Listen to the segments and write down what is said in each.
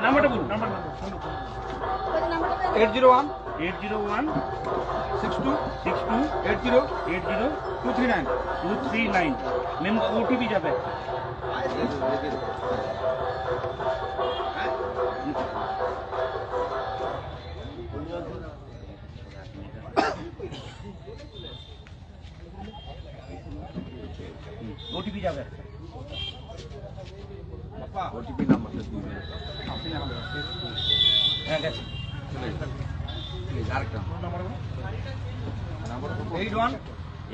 নাম্বারটা বলুন। 801 801 62 62 80 80 239 239 মেম ওটিপি যাবে। ওটিপি যাবে। ওটিপি নাম্বারটা দিবেন। হ্যাঁ গেছে। ঠিক আছে, আরেকটা নাম্বার 81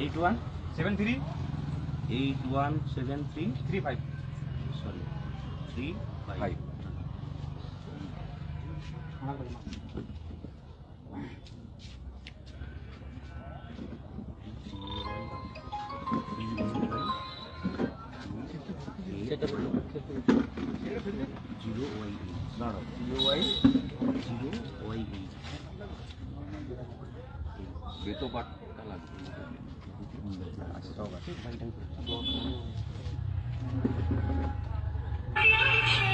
81 73 8173 35 সরি 35 5 সেটা বলুন। 0YE না না ইউআই 0YE বেতো পাটটা লাগবে। আচ্ছা সব আছে।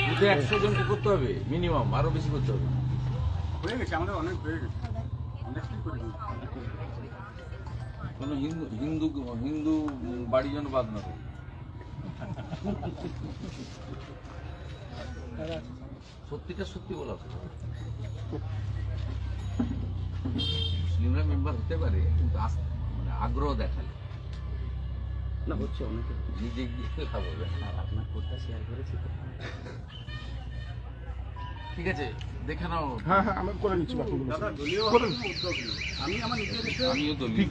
বুঝে 100 জনকে করতে হবে মিনিমাম, আরো বেশি করতে হবে। হয়ে গেছে আমাদের, অনেক হয়ে গেছে, অনেকটাই করে দিয়েছি। কোনো হিন্দু হিন্দু হিন্দু বাড়ি যেন বাদ না থাকে। সত্যিটা সত্যি বলা মুসলিমরা মেম্বার হতে পারে, কিন্তু মানে আগ্রহ দেখালে না হচ্ছে অনেকে। নিজে গিয়ে কথা বলবে। আর আপনার কোডটা শেয়ার করেছি তো। ঠিক আছে, দেখে নাও। হ্যাঁ হ্যাঁ, আমি করে নিচ্ছি বাকিগুলো। দাদা দলীয় উদ্যোগ নিন। আমি আমার নিজের আমিও দলীয়।